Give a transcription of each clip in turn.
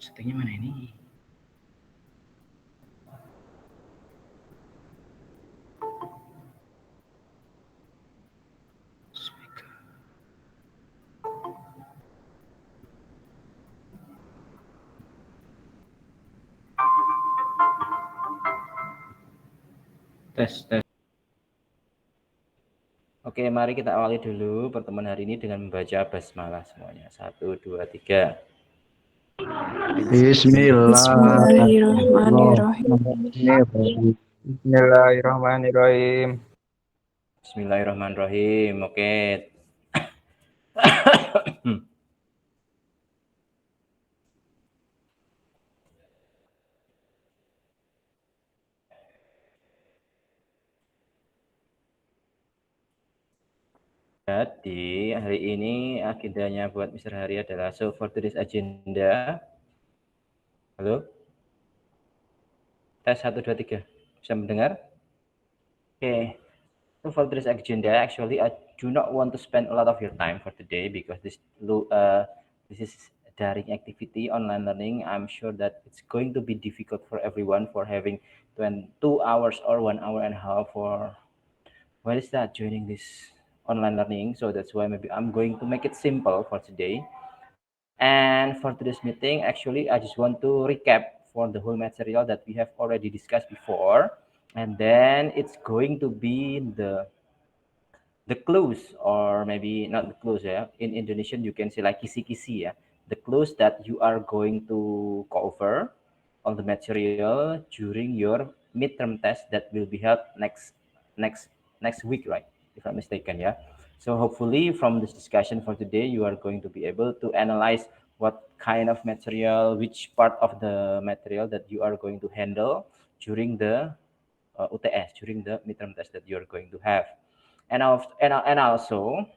Settingnya mana ini? Speaker. Tes. Oke, mari kita awali dulu pertemuan hari ini dengan membaca basmalah semuanya. 1, 2, 3. Bismillahirrahmanirrahim. Bismillahirrahmanirrahim. Bismillahirrahmanirrahim. Oke. Jadi hari ini agendanya buat Mr. Hari adalah so for today's agenda. Halo? Tes 1, 2, 3. Bisa mendengar? Oke. So for today's agenda, actually I do not want to spend a lot of your time for today because this is daring activity, online learning. I'm sure that it's going to be difficult for everyone for having 2 hours or 1 hour and a half for what is that joining this online learning. So that's why maybe I'm going to make it simple for today. And for today's meeting, actually, I just want to recap for the whole material that we have already discussed before. And then it's going to be the clues, or maybe not the clues, yeah. In Indonesian, you can say like kisi-kisi, yeah. The clues that you are going to cover on the material during your midterm test that will be held next week, right? If I'm mistaken, yeah. So hopefully from this discussion for today, you are going to be able to analyze what kind of material, which part of the material that you are going to handle during the UTS, during the midterm test that you are going to have. And also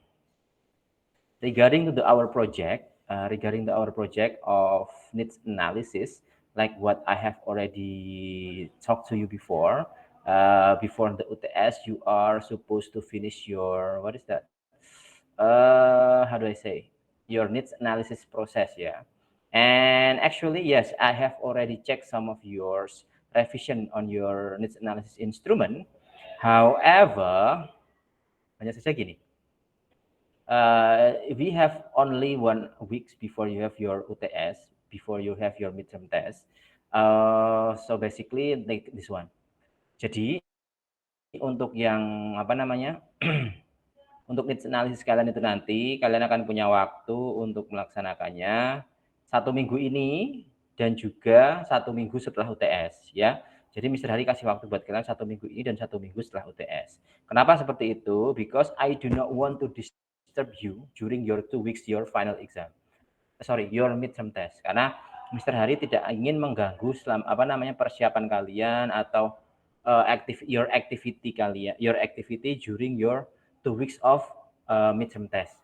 regarding to our project, of needs analysis, like what I have already talked to you before. Before the UTS, you are supposed to finish your, what is that? How do I say? Your needs analysis process, yeah. And actually, yes, I have already checked some of yours revision on your needs analysis instrument. However, hanya saja gini, we have only 1 week before you have your UTS, before you have your midterm test. So basically like this one. Jadi untuk yang apa namanya, untuk needs analysis kalian itu nanti kalian akan punya waktu untuk melaksanakannya 1 minggu ini dan juga 1 minggu setelah UTS, ya. Jadi Mr. Hari kasih waktu buat kalian 1 minggu ini dan 1 minggu setelah UTS. Kenapa seperti itu? Because I do not want to disturb you during your 2 weeks your final exam. Your midterm test. Karena Mr. Hari tidak ingin mengganggu persiapan kalian atau your activity during your 2 weeks of midterm test.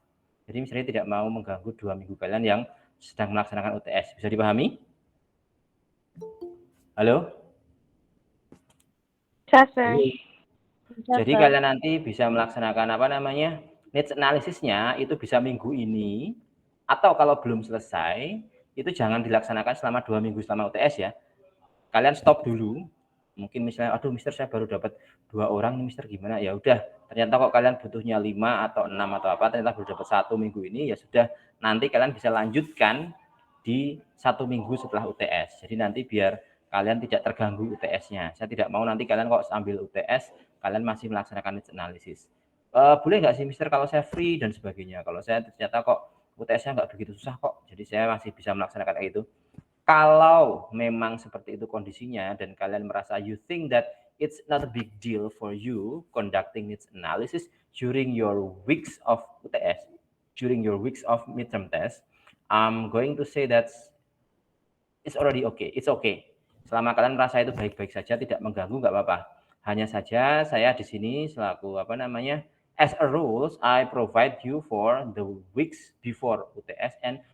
Jadi Mr. Hari tidak mau mengganggu 2 minggu kalian yang sedang melaksanakan UTS. Bisa dipahami? Halo? Jadi kalian nanti bisa melaksanakan needs analisisnya itu bisa minggu ini, atau kalau belum selesai itu jangan dilaksanakan selama 2 minggu selama UTS, ya. Kalian stop dulu. Mungkin misalnya, aduh Mister saya baru dapat 2 orang nih Mister, gimana? Ya udah, ternyata kok kalian butuhnya 5 atau 6 atau apa, ternyata baru dapat 1 minggu ini, ya sudah, nanti kalian bisa lanjutkan di 1 minggu setelah UTS. Jadi nanti biar kalian tidak terganggu UTS-nya. Saya tidak mau nanti kalian kok sambil UTS kalian masih melaksanakan needs analysis. Boleh nggak sih Mister kalau saya free dan sebagainya? Kalau saya ternyata kok UTS-nya nggak begitu susah kok, jadi saya masih bisa melaksanakan kayak itu. Kalau memang seperti itu kondisinya dan kalian merasa you think that it's not a big deal for you conducting needs analysis during your weeks of UTS, during your weeks of midterm test, I'm going to say that it's already okay. It's okay. Selama kalian merasa itu baik-baik saja, tidak mengganggu, nggak apa-apa. Hanya saja saya di sini selaku as a rules, I provide you for the weeks before UTS and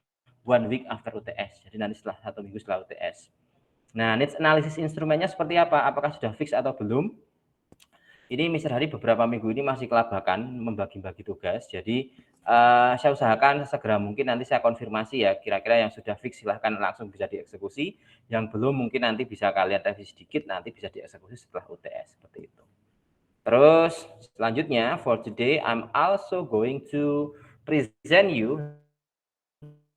1 week after UTS. Jadi nanti setelah 1 minggu setelah UTS. Nah, needs analysis instrumennya seperti apa? Apakah sudah fix atau belum? Ini Mr. Hari beberapa minggu ini masih kelabakan membagi-bagi tugas. Jadi Saya usahakan segera mungkin nanti saya konfirmasi ya, kira-kira yang sudah fix silahkan langsung bisa dieksekusi, yang belum mungkin nanti bisa kalian revisi sedikit, nanti bisa dieksekusi setelah UTS, seperti itu. Terus selanjutnya, for today, I'm also going to present you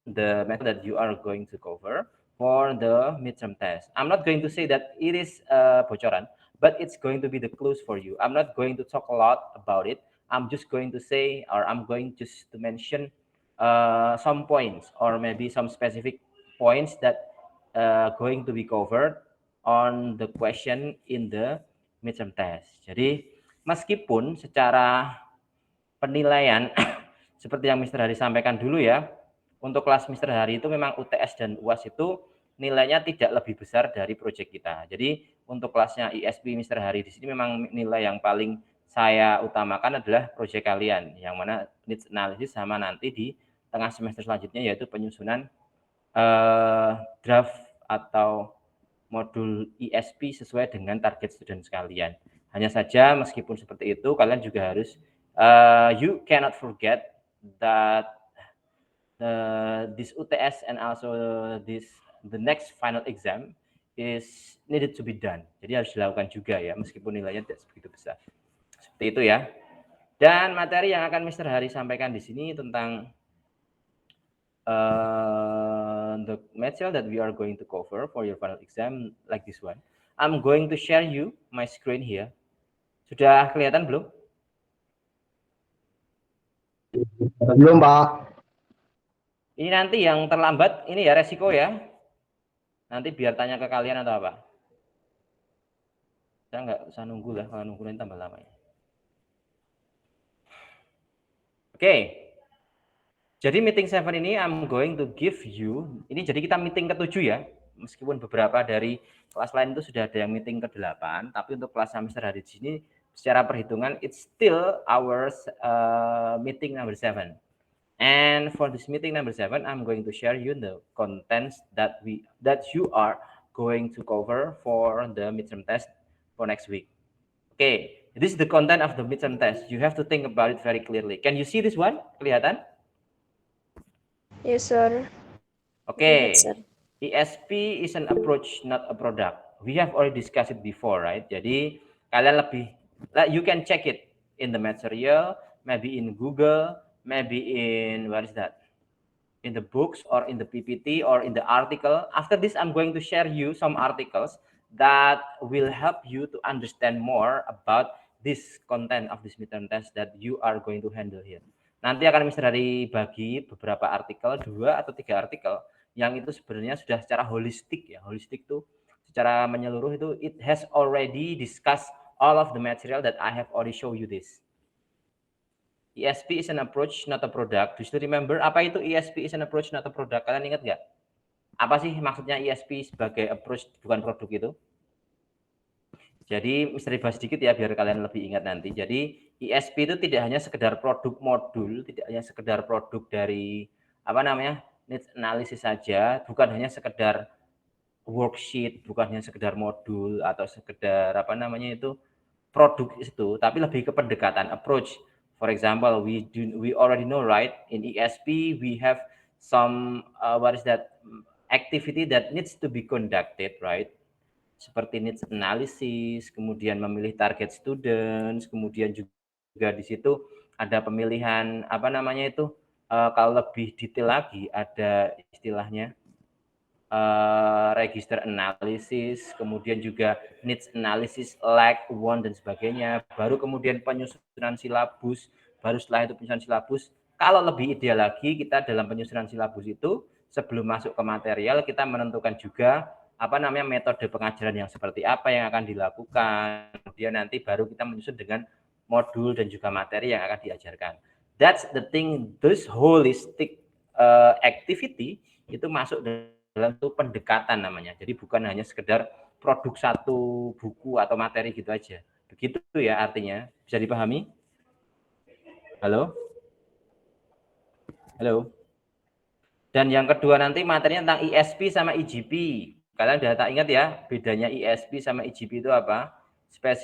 the method that you are going to cover for the midterm test. I'm not going to say that it is bocoran, but it's going to be the clues for you. I'm not going to talk a lot about it. I'm just going to say, or I'm going just to mention some points, or maybe some specific points that going to be covered on the question in the midterm test. Jadi meskipun secara penilaian seperti yang Mr. Hari sampaikan dulu ya, untuk kelas Mr. Hari itu memang UTS dan UAS itu nilainya tidak lebih besar dari proyek kita. Jadi untuk kelasnya ISP Mr. Hari di sini memang nilai yang paling saya utamakan adalah proyek kalian, yang mana needs analysis sama nanti di tengah semester selanjutnya yaitu penyusunan draft atau modul ISP sesuai dengan target student sekalian. Hanya saja meskipun seperti itu, kalian juga harus you cannot forget that this UTS and also the next final exam is needed to be done. Jadi harus dilakukan juga ya, meskipun nilainya tidak sebegitu besar. Seperti itu ya. Dan materi yang akan Mr. Hari sampaikan di sini tentang the material that we are going to cover for your final exam like this one. I'm going to share you my screen here. Sudah kelihatan belum? Belum, Pak. Ini nanti yang terlambat, ini ya resiko ya. Nanti biar tanya ke kalian atau apa. Saya nggak usah nunggu lah, kalau nunggu nanti tambah lama ya. Oke. Jadi meeting 7 ini I'm going to give you, ini jadi kita meeting ke-7 ya. Meskipun beberapa dari kelas lain itu sudah ada yang meeting ke-8, tapi untuk kelas semester hari di sini secara perhitungan it's still our meeting number 7. And for this meeting number 7, I'm going to share you the contents that you are going to cover for the midterm test for next week. Okay, this is the content of the midterm test. You have to think about it very clearly. Can you see this one? Kelihatan? Yes, sir. Okay. Yes, sir. ESP is an approach, not a product. We have already discussed it before, right? Jadi kalian you can check it in the material, maybe in Google, maybe in, what is that? In the books or in the PPT or in the article. After this, I'm going to share you some articles that will help you to understand more about this content of this midterm test that you are going to handle here. Nanti akan Mr. Hari bagi beberapa artikel, 2 atau 3 artikel yang itu sebenarnya sudah secara holistik ya. Holistik itu secara menyeluruh itu it has already discussed all of the material that I have already show you this. ESP is an approach, not a product. Do you remember apa itu ESP is an approach, not a product? Kalian ingat nggak? Apa sih maksudnya ESP sebagai approach bukan produk itu? Jadi misteri bahas sedikit ya biar kalian lebih ingat nanti. Jadi ESP itu tidak hanya sekedar produk modul, tidak hanya sekedar produk dari needs analysis saja, bukan hanya sekedar worksheet, bukan hanya sekedar modul atau sekedar produk itu, tapi lebih ke pendekatan approach. For example, we already know, right? In ESP we have some activity that needs to be conducted, right? Seperti needs analysis, kemudian memilih target students, kemudian juga di situ ada pemilihan kalau lebih detail lagi ada istilahnya register analysis, kemudian juga needs analysis, lag, one dan sebagainya. Baru kemudian penyusunan silabus, baru setelah itu penyusunan silabus. Kalau lebih ideal lagi kita dalam penyusunan silabus itu sebelum masuk ke material kita menentukan juga metode pengajaran yang seperti apa yang akan dilakukan. Kemudian nanti baru kita menyusun dengan modul dan juga materi yang akan diajarkan. That's the thing, this holistic activity itu masuk dalam itu pendekatan namanya. Jadi bukan hanya sekedar produk satu buku atau materi gitu aja. Begitu ya artinya. Bisa dipahami? Halo? Halo? Dan yang kedua nanti materinya tentang ESP sama IGP. Kalian udah tak ingat ya, bedanya ESP sama IGP itu apa?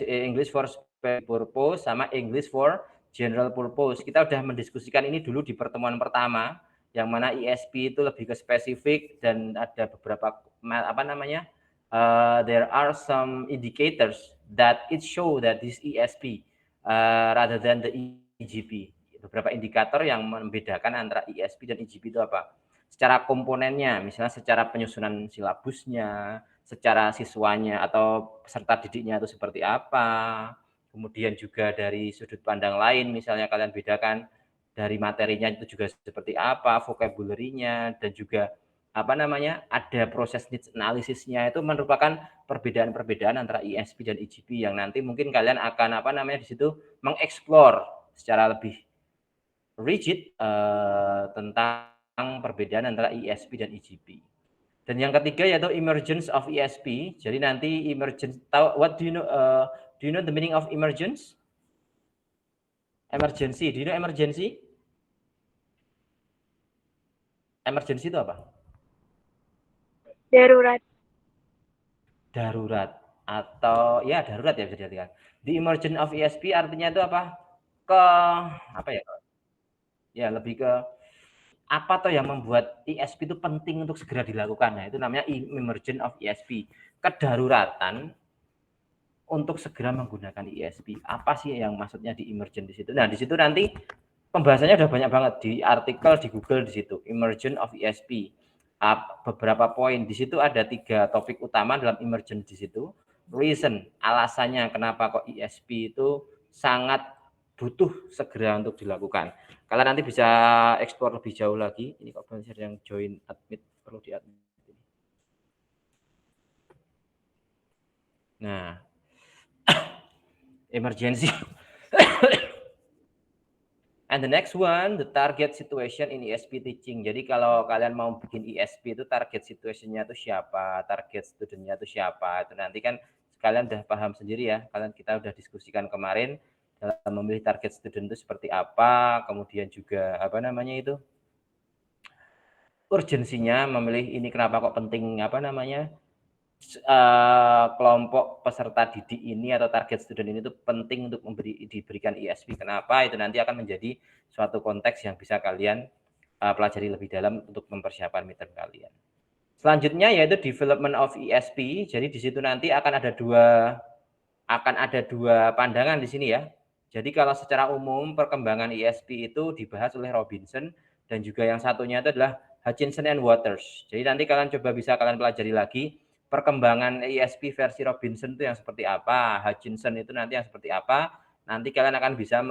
English for Special Purpose sama English for general purpose. Kita udah mendiskusikan ini dulu di pertemuan pertama, yang mana ESP itu lebih ke spesifik dan ada beberapa there are some indicators that it show that this ESP rather than the EGP. Beberapa indikator yang membedakan antara ESP dan EGP itu apa? Secara komponennya, misalnya secara penyusunan silabusnya, secara siswanya atau peserta didiknya itu seperti apa, kemudian juga dari sudut pandang lain, misalnya kalian bedakan dari materinya itu juga seperti apa, vocabulary-nya, dan juga ada proses needs analisisnya. Itu merupakan perbedaan-perbedaan antara ESP dan EGP yang nanti mungkin kalian akan di situ mengeksplor secara lebih rigid tentang perbedaan antara ESP dan EGP. Dan yang ketiga yaitu emergence of ESP. Jadi nanti emergence, what do you know? Do you know the meaning of emergence? Emergency. Do you know emergency? Emergency itu apa? Darurat. Darurat atau ya darurat ya bisa diartikan. The emergence of ESP artinya itu apa? Ya lebih ke apa toh yang membuat ESP itu penting untuk segera dilakukan. Nah, itu namanya emergence of ESP. Kedaruratan untuk segera menggunakan ESP. Apa sih yang maksudnya di emergent di situ? Nah, di situ nanti pembahasannya udah banyak banget di artikel di Google di situ. Emergent of ESP. Beberapa poin di situ ada 3 topik utama dalam emergent di situ. Reason, alasannya kenapa kok ESP itu sangat butuh segera untuk dilakukan. Kalian nanti bisa eksplor lebih jauh lagi. Ini kok banyak yang join admit, perlu di admit. Nah, emergency. And the next one, the target situation in ESP teaching. Jadi kalau kalian mau bikin ESP itu target situationnya itu siapa, target studentnya itu siapa. Itu nanti kan kalian udah paham sendiri ya. Kita udah diskusikan kemarin dalam memilih target student itu seperti apa, kemudian juga urgensinya memilih ini kenapa kok penting kelompok peserta didik ini atau target student ini tuh penting untuk diberikan ESP. Kenapa? Itu nanti akan menjadi suatu konteks yang bisa kalian pelajari lebih dalam untuk mempersiapkan midterm kalian. Selanjutnya yaitu development of ESP. Jadi di situ nanti akan ada dua pandangan di sini ya. Jadi kalau secara umum perkembangan ESP itu dibahas oleh Robinson dan juga yang satunya itu adalah Hutchinson and Waters. Jadi nanti kalian kalian pelajari lagi perkembangan ESP versi Robinson itu yang seperti apa, Hutchinson itu nanti yang seperti apa. Nanti kalian akan bisa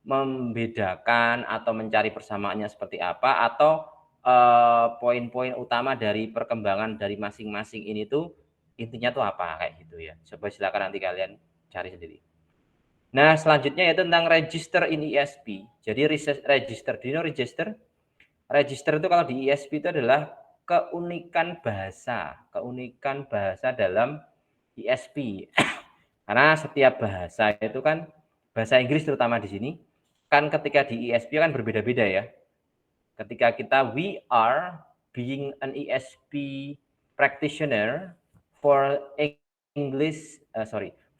membedakan atau mencari persamaannya seperti apa, atau poin-poin utama dari perkembangan dari masing-masing ini tuh intinya tuh apa kayak gitu ya. Coba silakan nanti kalian cari sendiri. Nah, selanjutnya yaitu tentang register in ESP. Jadi register, do you know register? Register itu kalau di ESP itu adalah keunikan bahasa dalam ESP. Karena setiap bahasa itu kan, bahasa Inggris terutama di sini, kan ketika di ESP kan berbeda-beda ya. Ketika we are being an ESP practitioner for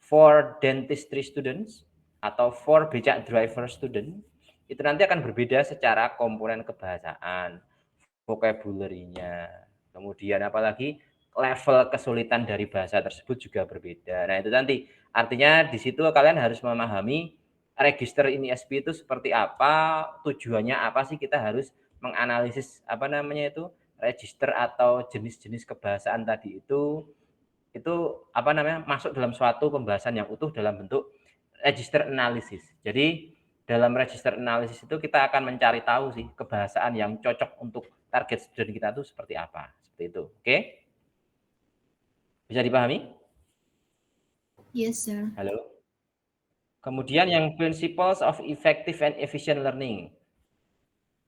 for dentistry students atau for becak driver student, itu nanti akan berbeda secara komponen kebahasaan, vocabulary-nya, kemudian apalagi level kesulitan dari bahasa tersebut juga berbeda. Nah, itu nanti artinya di situ kalian harus memahami register ini ESP itu seperti apa, tujuannya apa sih kita harus menganalisis register atau jenis-jenis kebahasaan tadi itu masuk dalam suatu pembahasan yang utuh dalam bentuk register analysis. Jadi dalam register analysis itu kita akan mencari tahu sih kebahasaan yang cocok untuk target student kita itu seperti apa. Seperti itu. Oke? Bisa dipahami? Yes, sir. Halo? Kemudian yang principles of effective and efficient learning.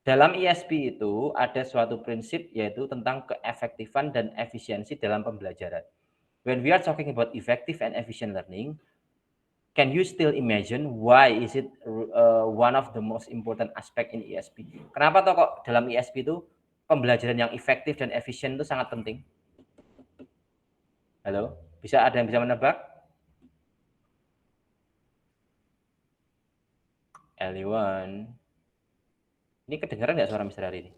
Dalam ESP itu ada suatu prinsip yaitu tentang keefektifan dan efisiensi dalam pembelajaran. When we are talking about effective and efficient learning, can you still imagine why is it one of the most important aspect in ESP? Kenapa toh kok dalam ESP itu pembelajaran yang efektif dan efisien itu sangat penting? Halo, ada yang bisa menebak? Anyone? Ini kedengaran nggak suara Mr. Hari ini?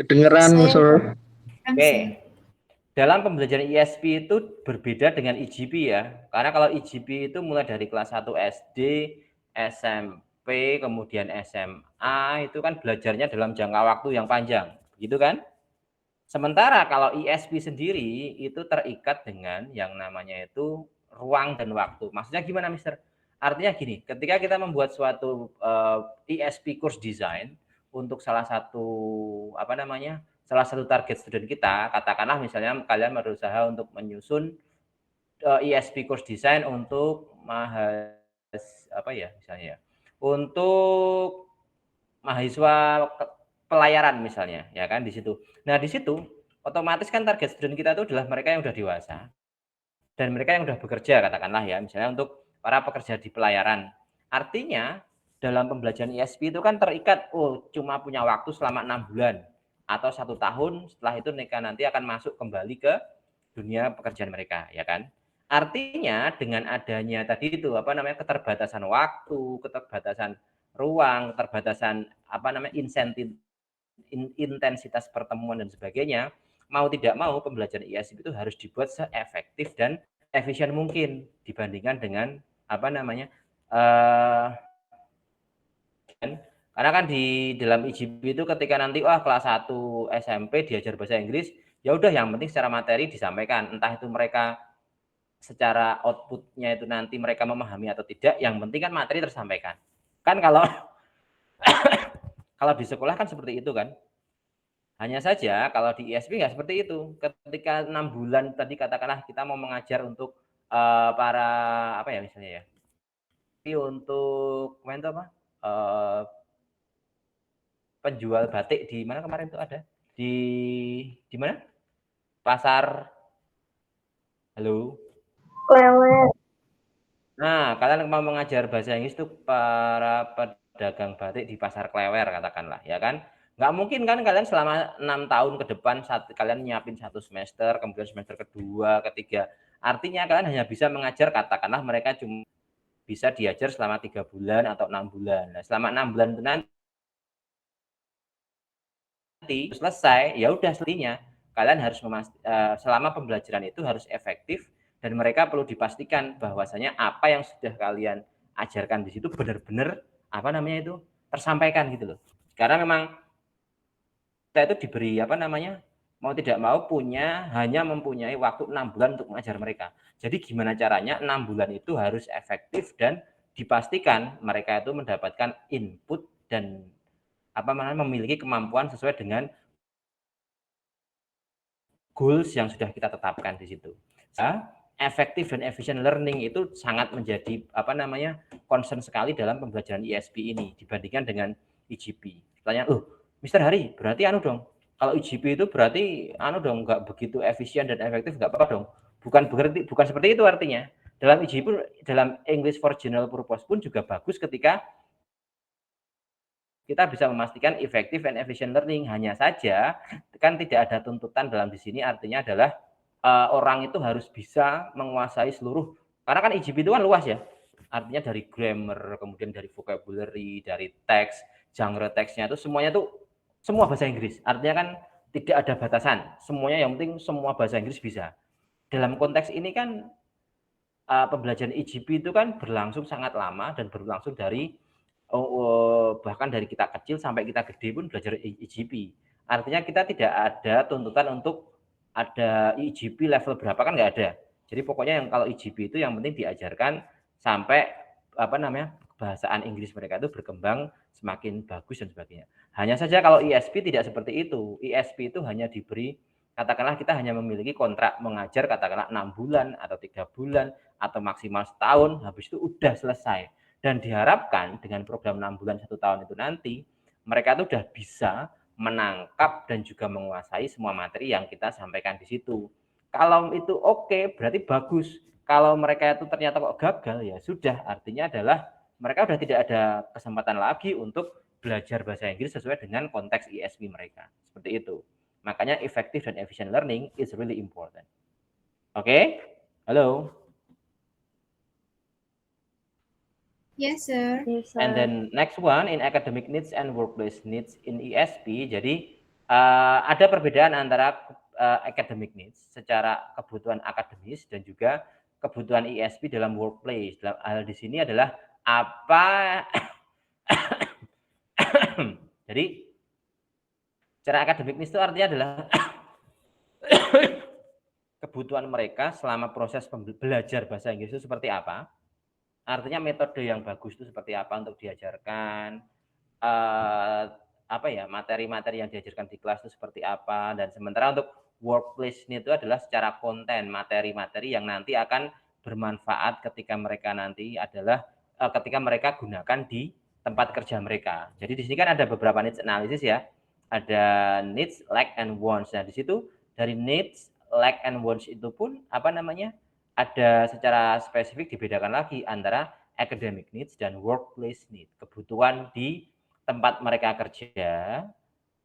Kedengeran, Sir. Oke. Dalam pembelajaran ISP itu berbeda dengan IGP ya. Karena kalau IGP itu mulai dari kelas 1 SD, SMP, kemudian SMA, itu kan belajarnya dalam jangka waktu yang panjang. Gitu kan? Sementara kalau ISP sendiri itu terikat dengan yang namanya itu ruang dan waktu. Maksudnya gimana, Mister? Artinya gini, ketika kita membuat suatu ISP course design untuk salah satu salah satu target student kita, katakanlah misalnya kalian berusaha untuk menyusun ISP course design untuk untuk mahasiswa pelayaran misalnya, ya kan di situ. Nah, di situ otomatis kan target student kita itu adalah mereka yang sudah dewasa dan mereka yang sudah bekerja katakanlah ya, misalnya untuk para pekerja di pelayaran. Artinya dalam pembelajaran ISP itu kan terikat, cuma punya waktu selama 6 bulan atau 1 tahun, setelah itu mereka nanti akan masuk kembali ke dunia pekerjaan mereka, ya kan? Artinya dengan adanya tadi itu keterbatasan waktu, keterbatasan ruang, keterbatasan intensitas pertemuan dan sebagainya, mau tidak mau pembelajaran ISP itu harus dibuat seefektif dan efisien mungkin dibandingkan dengan karena kan di dalam IGP itu ketika nanti kelas 1 SMP diajar bahasa Inggris, ya udah yang penting secara materi disampaikan, entah itu mereka secara outputnya itu nanti mereka memahami atau tidak, yang penting kan materi tersampaikan. Kan kalau kalau di sekolah kan seperti itu kan. Hanya saja kalau di ISP nggak seperti itu. Ketika 6 bulan tadi katakanlah kita mau mengajar untuk para misalnya ya. Untuk penjual batik di mana kemarin itu ada? Di mana? Pasar. Halo. Klewer. Nah, kalian mau mengajar bahasa Inggris itu para pedagang batik di Pasar Klewer katakanlah, ya kan? Nggak mungkin kan kalian selama 6 tahun ke depan kalian nyiapin 1 semester, kemudian semester kedua, ketiga. Artinya kalian hanya bisa mengajar katakanlah mereka cuma bisa diajar selama 3 bulan atau 6 bulan. Nah, selama 6 bulan itu nanti selesai, ya udah selesainya. Kalian harus selama pembelajaran itu harus efektif dan mereka perlu dipastikan bahwasanya apa yang sudah kalian ajarkan di situ benar-benar tersampaikan gitu loh. Karena memang kita itu diberi mau tidak mau hanya mempunyai waktu 6 bulan untuk mengajar mereka. Jadi gimana caranya 6 bulan itu harus efektif dan dipastikan mereka itu mendapatkan input dan memiliki kemampuan sesuai dengan goals yang sudah kita tetapkan di situ. Efektif dan efficient learning itu sangat menjadi concern sekali dalam pembelajaran ISP ini dibandingkan dengan IGP. Pertanyaan, Mister Hari, berarti dong. Kalau IGP itu berarti dong nggak begitu efisien dan efektif, nggak apa-apa dong. Bukan seperti itu artinya. Dalam IGP, dalam English for General Purpose pun juga bagus ketika kita bisa memastikan effective and efficient learning. Hanya saja kan tidak ada tuntutan dalam di sini, artinya adalah orang itu harus bisa menguasai seluruh, karena kan IGP itu kan luas ya, artinya dari grammar, kemudian dari vocabulary, dari teks, genre teksnya itu semuanya tuh semua bahasa Inggris, artinya kan tidak ada batasan, semuanya yang penting semua bahasa Inggris bisa. Dalam konteks ini kan pembelajaran IGP itu kan berlangsung sangat lama dan berlangsung dari bahkan dari kita kecil sampai kita gede pun belajar IGP. Artinya kita tidak ada tuntutan untuk ada IGP level berapa, kan nggak ada. Jadi pokoknya yang kalau IGP itu yang penting diajarkan sampai bahasaan Inggris mereka itu berkembang semakin bagus dan sebagainya. Hanya saja kalau ISP tidak seperti itu. ISP itu hanya diberi, katakanlah kita hanya memiliki kontrak mengajar katakanlah 6 bulan atau 3 bulan atau maksimal setahun, habis itu udah selesai. Dan diharapkan dengan program 6 bulan 1 tahun itu nanti, mereka itu sudah bisa menangkap dan juga menguasai semua materi yang kita sampaikan di situ. Kalau itu oke, berarti bagus. Kalau mereka itu ternyata kok gagal, ya sudah, artinya adalah mereka sudah tidak ada kesempatan lagi untuk belajar bahasa Inggris sesuai dengan konteks ISP mereka. Seperti itu. Makanya effective dan efficient learning is really important. Oke? Halo? Yes, sir. Yes, And sir. then next one in academic needs and workplace needs in ESP. Jadi ada perbedaan antara academic needs secara kebutuhan akademis dan juga kebutuhan ESP dalam workplace. Dalam hal di sini adalah apa? Jadi secara akademik needs itu artinya adalah kebutuhan mereka selama proses belajar bahasa Inggris itu seperti apa. Artinya metode yang bagus itu seperti apa untuk diajarkan, materi-materi yang diajarkan di kelas itu seperti apa, dan sementara untuk workplace ini itu adalah secara konten, materi-materi yang nanti akan bermanfaat ketika mereka nanti adalah ketika mereka gunakan di tempat kerja mereka. Jadi di sini kan ada beberapa needs analysis ya, ada needs, lack, and wants. Nah di situ dari needs, lack, and wants itu pun ada secara spesifik dibedakan lagi antara academic needs dan workplace needs, kebutuhan di tempat mereka kerja,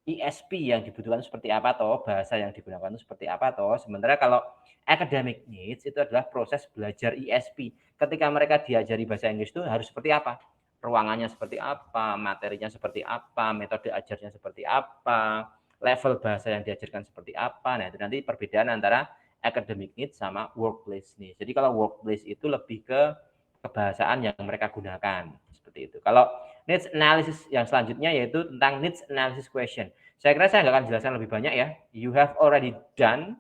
ESP yang dibutuhkan seperti apa toh, bahasa yang digunakan itu seperti apa toh. Sementara kalau academic needs itu adalah proses belajar ESP. Ketika mereka diajari bahasa Inggris itu harus seperti apa? Ruangannya seperti apa, materinya seperti apa, metode ajarnya seperti apa, level bahasa yang diajarkan seperti apa. Nah, itu nanti perbedaan antara academic needs sama workplace needs. Jadi kalau workplace itu lebih ke kebahasaan yang mereka gunakan, seperti itu. Kalau needs analysis yang selanjutnya yaitu tentang needs analysis question. Saya kira saya nggak akan jelaskan lebih banyak ya. You have already done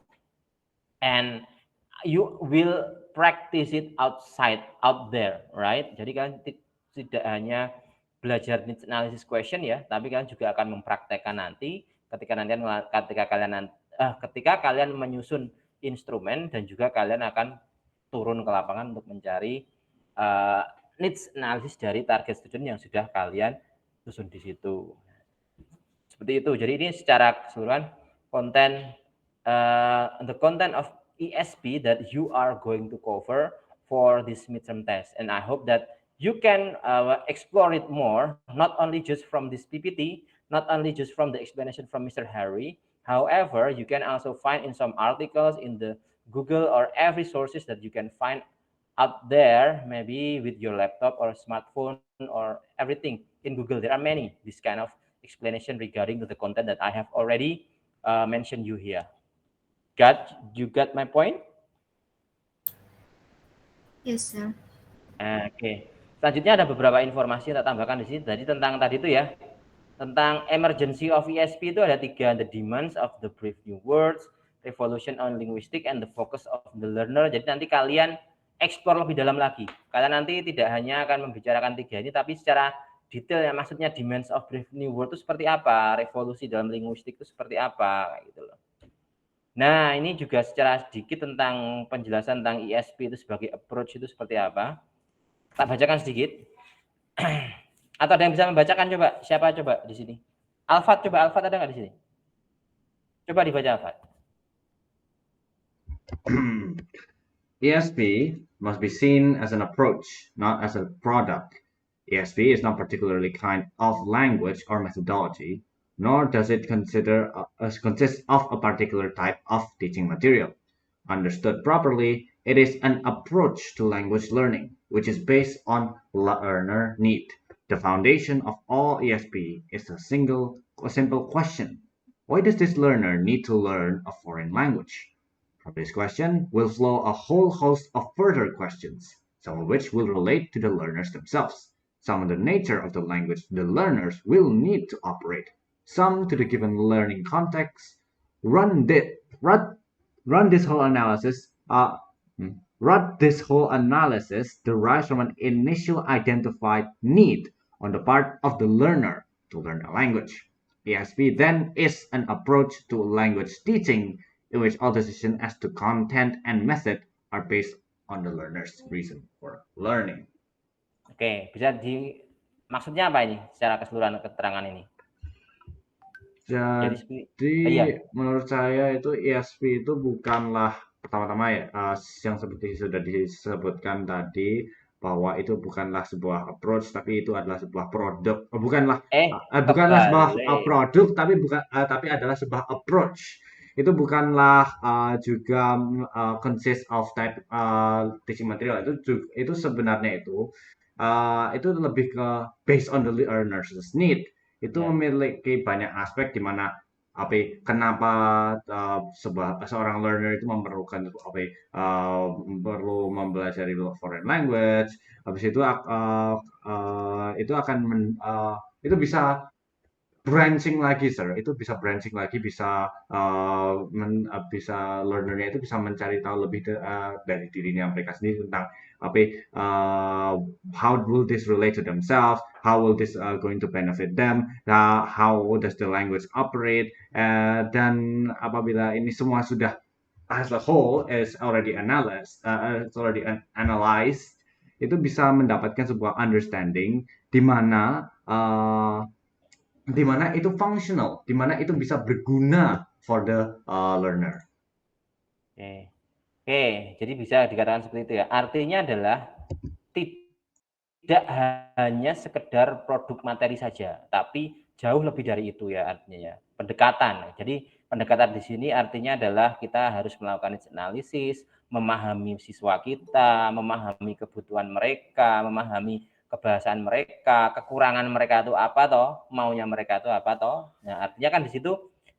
and you will practice it out there, right? Jadi kalian tidak hanya belajar needs analysis question ya, tapi kalian juga akan mempraktekkan nanti ketika kalian menyusun instrumen dan juga kalian akan turun ke lapangan untuk mencari needs analysis dari target student yang sudah kalian susun di situ. Seperti itu. Jadi ini secara keseluruhan konten the content of ESP that you are going to cover for this midterm test, and I hope that you can explore it more, not only just from this PPT, not only just from the explanation from Mr. Harry. However, you can also find in some articles in the Google or every sources that you can find out there, maybe with your laptop or smartphone or everything in Google. There are many this kind of explanation regarding to the content that I have already mentioned you here. You got my point? Yes, sir. Oke. Selanjutnya ada beberapa informasi yang saya tambahkan di sini. Jadi tentang tadi itu ya, tentang emergency of ESP itu ada 3, the demands of the brave new words, revolution on linguistic, and the focus of the learner. Jadi nanti kalian explore lebih dalam lagi. Kalian nanti tidak hanya akan membicarakan 3 ini, tapi secara detail ya, maksudnya demands of brave new word itu seperti apa, revolusi dalam linguistik itu seperti apa, gitu loh. Nah, ini juga secara sedikit tentang penjelasan tentang ESP itu sebagai approach itu seperti apa. Tak bacakan sedikit. Atau ada yang bisa membacakan coba? Siapa coba di sini? Alfat ada nggak di sini? Coba dibaca Alfat. ESP must be seen as an approach, not as a product. ESP is not particularly kind of language or methodology, nor does it consist of a particular type of teaching material. Understood properly, it is an approach to language learning, which is based on learner need. The foundation of all ESP is a simple question. Why does this learner need to learn a foreign language? From this question will flow a whole host of further questions, some of which will relate to the learners themselves, some of the nature of the language the learners will need to operate, some to the given learning context. Run this whole analysis derives from an initial identified need on the part of the learner to learn a language. ESP then is an approach to language teaching in which all decisions as to content and method are based on the learner's reason for learning. Oke, maksudnya apa ini secara keseluruhan keterangan ini? Jadi menurut saya itu ESP itu bukanlah pertama-tama ya yang seperti sudah disebutkan tadi bahwa itu bukanlah sebuah approach tapi itu adalah sebuah produk. Bukanlah sebuah produk tapi adalah sebuah approach. Itu bukanlah consist of type teaching material. Itu sebenarnya itu itu lebih ke based on the learner's need. Itu Ya. memiliki banyak aspek di mana kenapa seorang learner itu memerlukan perlu mempelajari foreign language. Habis itu itu akan itu bisa branching lagi, sir. Itu bisa branching lagi, bisa bisa learnernya itu bisa mencari tahu lebih dari dirinya mereka sendiri tentang how will this relate to themselves, how will this going to benefit them, how does the language operate, dan apabila ini semua sudah as a whole is already analyzed, itu bisa mendapatkan sebuah understanding di mana itu functional, di mana itu bisa berguna for the learner. Oke. Oke, jadi bisa dikatakan seperti itu ya. Artinya adalah tidak hanya sekedar produk materi saja, tapi jauh lebih dari itu ya artinya ya. Pendekatan. Jadi pendekatan di sini artinya adalah kita harus melakukan analisis, memahami siswa kita, memahami kebutuhan mereka, memahami kebahasaan mereka, kekurangan mereka itu apa toh, maunya mereka itu apa toh. Nah, artinya kan di situ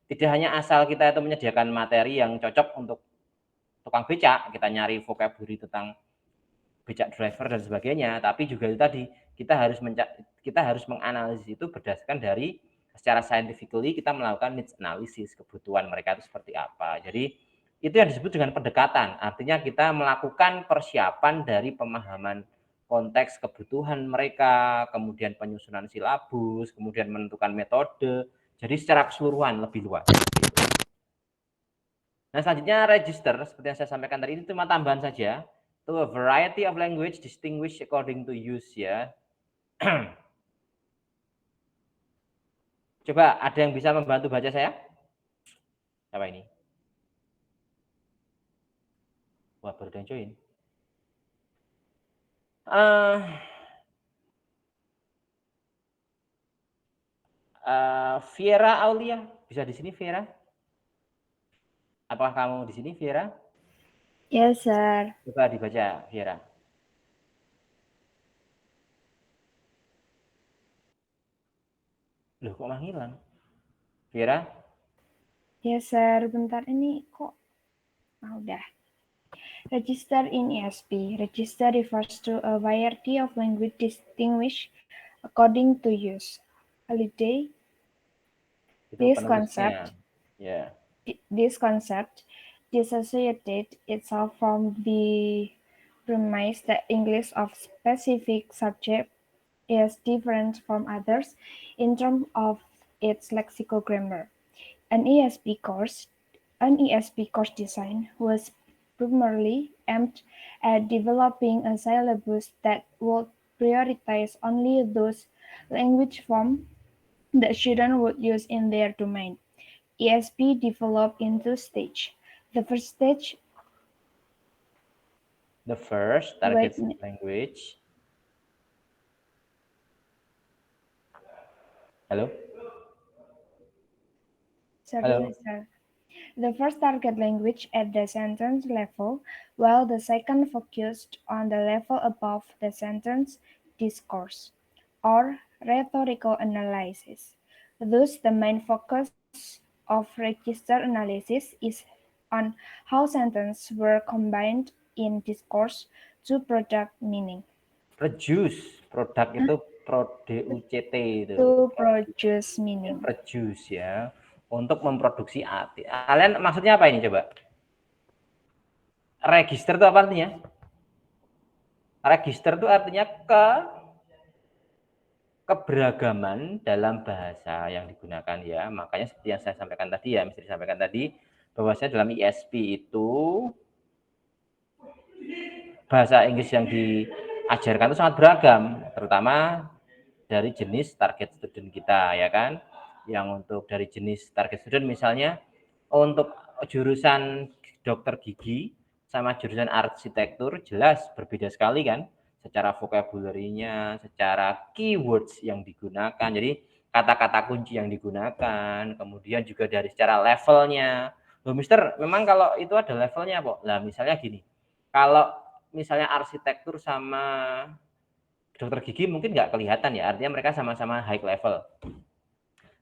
tidak hanya asal kita itu menyediakan materi yang cocok untuk tukang becak, kita nyari vocabulary tentang becak driver dan sebagainya, tapi juga itu tadi kita harus menganalisis itu berdasarkan dari secara scientifically kita melakukan needs analysis, kebutuhan mereka itu seperti apa. Jadi itu yang disebut dengan pendekatan, artinya kita melakukan persiapan dari pemahaman konteks kebutuhan mereka, kemudian penyusunan silabus, kemudian menentukan metode, jadi secara keseluruhan lebih luas. Nah, selanjutnya register, seperti yang saya sampaikan tadi, ini cuma tambahan saja. To a variety of language distinguished according to use ya. Coba ada yang bisa membantu baca saya? Siapa ini? Wah, baru ada yang join. Viera Aulia, bisa di sini Viera? Apakah kamu di sini Viera? Yes, sir. Coba dibaca Viera. Loh, kok menghilang? Viera? Yes, sir. Bentar ini kok. Udah. Register in ESP. Register refers to a variety of language distinguished according to use. Holiday. This concept. Yeah. This concept dissociated itself from the premise that English of specific subject is different from others in terms of its lexical grammar. An ESP course design was primarily aimed at developing a syllabus that would prioritize only those language forms that students would use in their domain. ESP developed in two stages. The first stage. The first target language. Hello? Sorry, sir. The first target language at the sentence level, while the second focused on the level above the sentence discourse, or rhetorical analysis. Thus, the main focus of register analysis is on how sentences were combined in discourse to produce meaning. Produce, produk itu PRODUCT itu. To produce meaning. Produce ya, untuk memproduksi arti. Kalian maksudnya apa ini coba? Register itu apa artinya? Register itu artinya keberagaman dalam bahasa yang digunakan ya. Makanya seperti yang saya sampaikan tadi ya, mesti disampaikan tadi bahwasanya dalam ESP itu bahasa Inggris yang diajarkan itu sangat beragam, terutama dari jenis target student kita ya kan. Yang untuk dari jenis target student misalnya untuk jurusan dokter gigi sama jurusan arsitektur jelas berbeda sekali kan, secara vocabulary-nya, secara keywords yang digunakan, jadi kata-kata kunci yang digunakan, kemudian juga dari secara levelnya. Loh Mister, memang kalau itu ada levelnya kok. Lah misalnya gini, kalau misalnya arsitektur sama dokter gigi mungkin nggak kelihatan ya, artinya mereka sama-sama high level.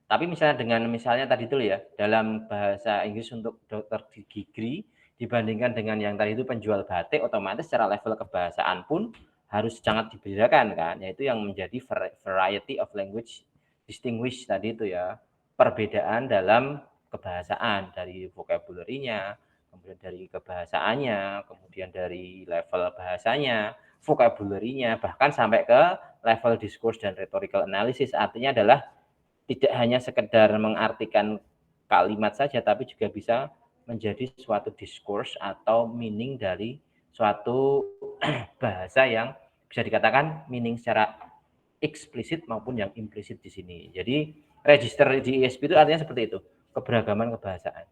Tapi misalnya tadi itu ya, dalam bahasa Inggris untuk dokter gigi dibandingkan dengan yang tadi itu penjual batik, otomatis secara level kebahasaan pun harus sangat dibedakan kan, yaitu yang menjadi variety of language distinguish tadi itu ya, perbedaan dalam kebahasaan dari vocabulary-nya, kemudian dari kebahasaannya, kemudian dari level bahasanya, vocabulary-nya, bahkan sampai ke level discourse dan rhetorical analysis. Artinya adalah tidak hanya sekedar mengartikan kalimat saja, tapi juga bisa menjadi suatu diskurs atau meaning dari suatu bahasa yang bisa dikatakan meaning secara eksplisit maupun yang implisit di sini. Jadi register di ESP itu artinya seperti itu, keberagaman kebahasaan.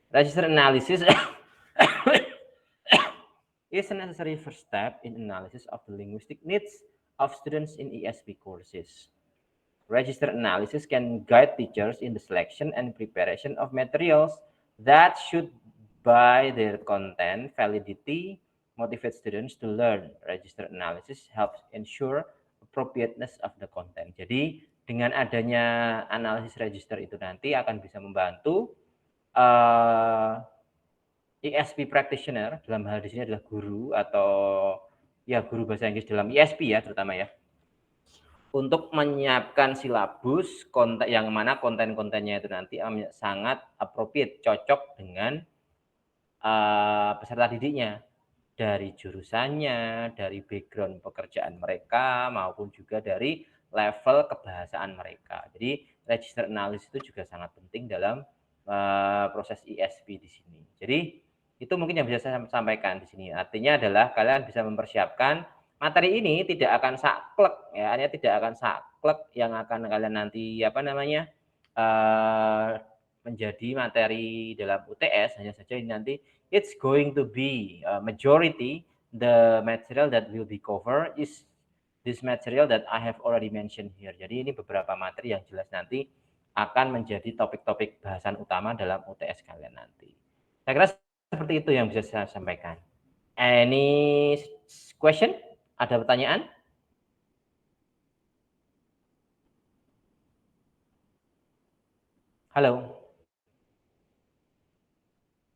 Register analysis is a necessary first step in analysis of the linguistic needs of students in ESP courses. Register analysis can guide teachers in the selection and preparation of materials that should, by their content, validity, motivate students to learn. Register analysis helps ensure appropriateness of the content. Jadi dengan adanya analisis register itu nanti akan bisa membantu ESP practitioner, dalam hal di sini adalah guru atau ya guru bahasa Inggris dalam ESP ya terutama ya, untuk menyiapkan silabus konten yang mana konten-kontennya itu nanti sangat appropriate, cocok dengan peserta didiknya, dari jurusannya, dari background pekerjaan mereka, maupun juga dari level kebahasaan mereka. Jadi register analysis itu juga sangat penting dalam proses ESP di sini. Jadi itu mungkin yang bisa saya sampaikan di sini. Artinya adalah kalian bisa mempersiapkan materi ini tidak akan saklek ya, artinya tidak akan saklek yang akan kalian nanti menjadi materi dalam UTS, hanya saja ini nanti it's going to be majority the material that will be covered is this material that I have already mentioned here. Jadi ini beberapa materi yang jelas nanti akan menjadi topik-topik bahasan utama dalam UTS kalian nanti. Saya kira seperti itu yang bisa saya sampaikan. Any question? Ada pertanyaan? Halo.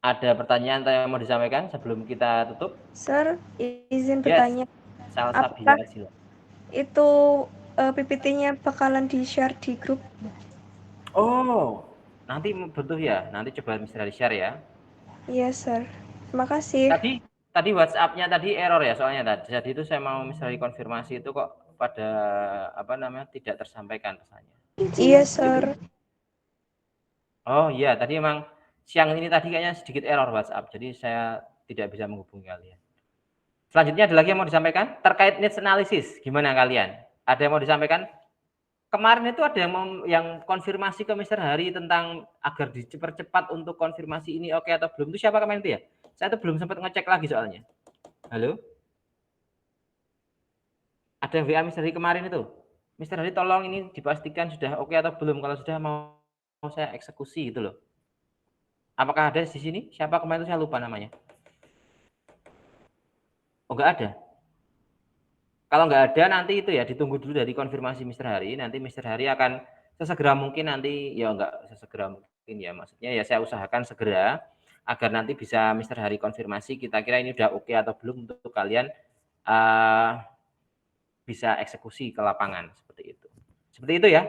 Ada pertanyaan yang mau disampaikan sebelum kita tutup? Sir, izin bertanya. Apakah itu PPT-nya bakalan di-share di grup? Oh, nanti butuh ya. Nanti coba Mr. share ya. Iya, Sir. Terima kasih. Tadi WhatsApp-nya tadi error ya soalnya tadi. Jadi itu saya mau misalnya konfirmasi itu kok pada tidak tersampaikan pesannya. Iya, Sir. Oh iya, tadi emang siang ini tadi kayaknya sedikit error WhatsApp. Jadi saya tidak bisa menghubungi kalian. Selanjutnya ada lagi yang mau disampaikan terkait needs analysis. Gimana kalian? Ada yang mau disampaikan? Kemarin itu ada yang konfirmasi ke Mr. Hari tentang agar dipercepat untuk konfirmasi ini oke atau belum. Itu siapa kemarin itu ya? Saya tuh belum sempat ngecek lagi soalnya. Halo? Ada yang WA Mr. Hari kemarin itu. Mr. Hari tolong ini dipastikan sudah oke atau belum. Kalau sudah mau saya eksekusi itu loh. Apakah ada di sini? Siapa kemarin itu saya lupa namanya. Oh, enggak ada. Kalau nggak ada nanti itu ya ditunggu dulu dari konfirmasi Mr. Hari. Nanti Mr. Hari akan sesegera mungkin nanti ya nggak sesegera mungkin ya, maksudnya ya saya usahakan segera agar nanti bisa Mr. Hari konfirmasi kira-kira ini udah oke atau belum untuk kalian bisa eksekusi ke lapangan seperti itu. Seperti itu ya.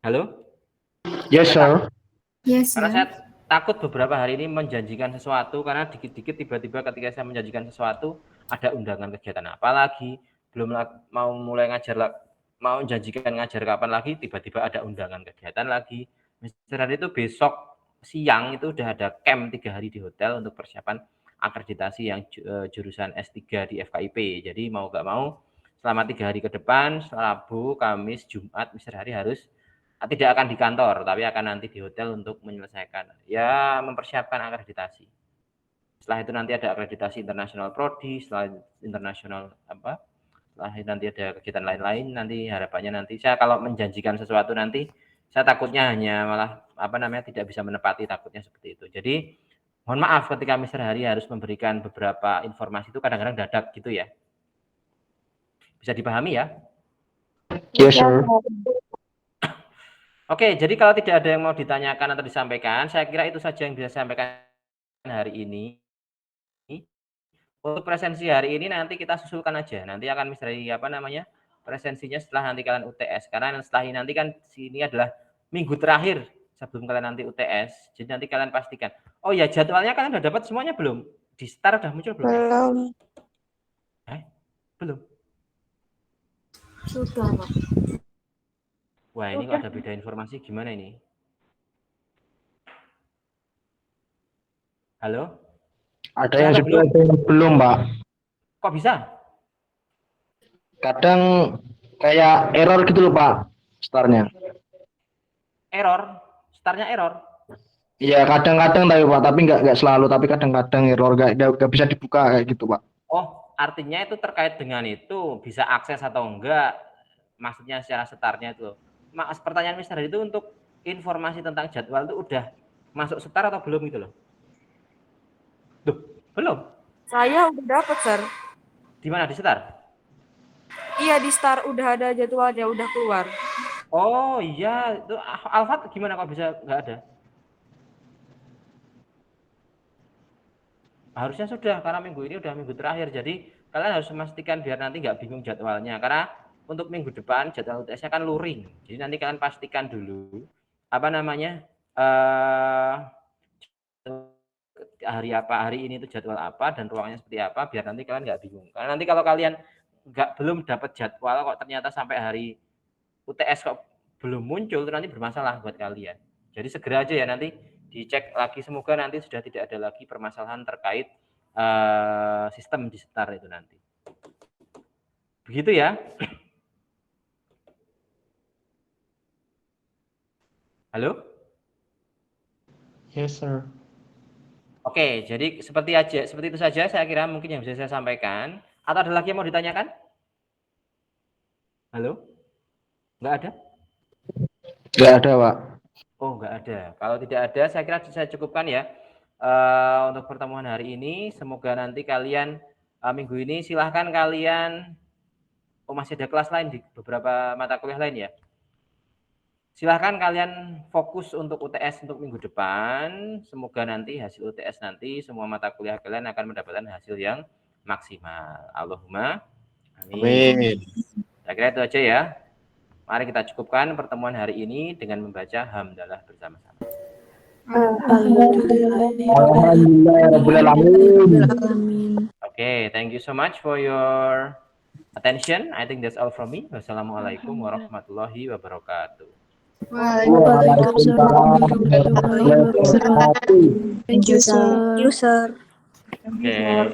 Halo? Yes, sir. Yes, sir. Karena saya takut beberapa hari ini menjanjikan sesuatu karena dikit-dikit tiba-tiba ketika saya menjanjikan sesuatu ada undangan kegiatan apa lagi, belum mau mulai ngajar, mau janjikan ngajar kapan lagi, tiba-tiba ada undangan kegiatan lagi. Mr. Hari itu besok siang itu udah ada camp 3 hari di hotel untuk persiapan akreditasi yang jurusan S3 di FKIP. Jadi mau nggak mau selama 3 hari ke depan, Rabu, Kamis, Jumat, Mr. Hari harus tidak akan di kantor, tapi akan nanti di hotel untuk menyelesaikan, ya mempersiapkan akreditasi. Setelah itu nanti ada akreditasi internasional prodi, setelah internasional setelah nanti ada kegiatan lain-lain, nanti harapannya nanti saya kalau menjanjikan sesuatu nanti saya takutnya hanya malah tidak bisa menepati, takutnya seperti itu. Jadi mohon maaf ketika Mr. Hari harus memberikan beberapa informasi itu kadang-kadang dadak gitu ya. Bisa dipahami ya? Yes, sir. Oke, jadi kalau tidak ada yang mau ditanyakan atau disampaikan, saya kira itu saja yang bisa saya sampaikan hari ini. Untuk presensi hari ini nanti kita susulkan aja. Nanti akan misteri presensinya setelah nanti kalian UTS. Karena setelah ini nanti kan ini adalah minggu terakhir sebelum kalian nanti UTS. Jadi nanti kalian pastikan. Oh ya, jadwalnya kalian udah dapat semuanya belum? Di STAR udah muncul belum? Belum. Belum. Sudah, Pak. Wah, ini kok ada beda informasi gimana ini? Halo? Ada yang sudah, ada yang belum, Pak. Kok bisa? Kadang kayak error gitu loh, Pak. Startnya. Error? Startnya error? Iya, kadang-kadang tapi nggak selalu, tapi kadang-kadang error nggak bisa dibuka kayak gitu, Pak. Oh, artinya itu terkait dengan itu bisa akses atau enggak? Maksudnya secara setarnya itu. Mas, pertanyaan Mister itu untuk informasi tentang jadwal itu udah masuk setar atau belum gitu loh? Duh, belum. Saya udah dapat, Sir. Di mana di setar? Iya, di STAR udah ada jadwalnya, udah keluar. Oh iya, itu Alfat gimana kok bisa nggak ada? Harusnya sudah, karena minggu ini udah minggu terakhir. Jadi kalian harus memastikan biar nanti nggak bingung jadwalnya. Karena untuk minggu depan jadwal UTS-nya kan luring. Jadi nanti kalian pastikan dulu hari ini itu jadwal apa dan ruangnya seperti apa biar nanti kalian nggak bingung. Karena nanti kalau kalian belum dapat jadwal kok ternyata sampai hari UTS kok belum muncul, itu nanti bermasalah buat kalian. Jadi segera aja ya nanti dicek lagi, semoga nanti sudah tidak ada lagi permasalahan terkait sistem di setar itu nanti. Begitu ya. Halo? Yes, sir. Oke, jadi seperti itu saja saya kira mungkin yang bisa saya sampaikan. Atau ada lagi yang mau ditanyakan? Halo? Nggak ada? Nggak ada, Pak. Oh, nggak ada. Kalau tidak ada, saya kira saya cukupkan ya untuk pertemuan hari ini. Semoga nanti kalian minggu ini silahkan kalian, masih ada kelas lain di beberapa mata kuliah lain ya. Silahkan kalian fokus untuk UTS untuk minggu depan. Semoga nanti hasil UTS nanti semua mata kuliah kalian akan mendapatkan hasil yang maksimal. Allahumma amin. Saya kira itu aja ya. Mari kita cukupkan pertemuan hari ini dengan membaca hamdalah bersama-sama. Okay, thank you so much for your attention. I think that's all from me. Wassalamualaikum warahmatullahi wabarakatuh. Waalaikumsalam warahmatullahi wabarakatuh. Thank you, sir. Thank you, sir. Okay.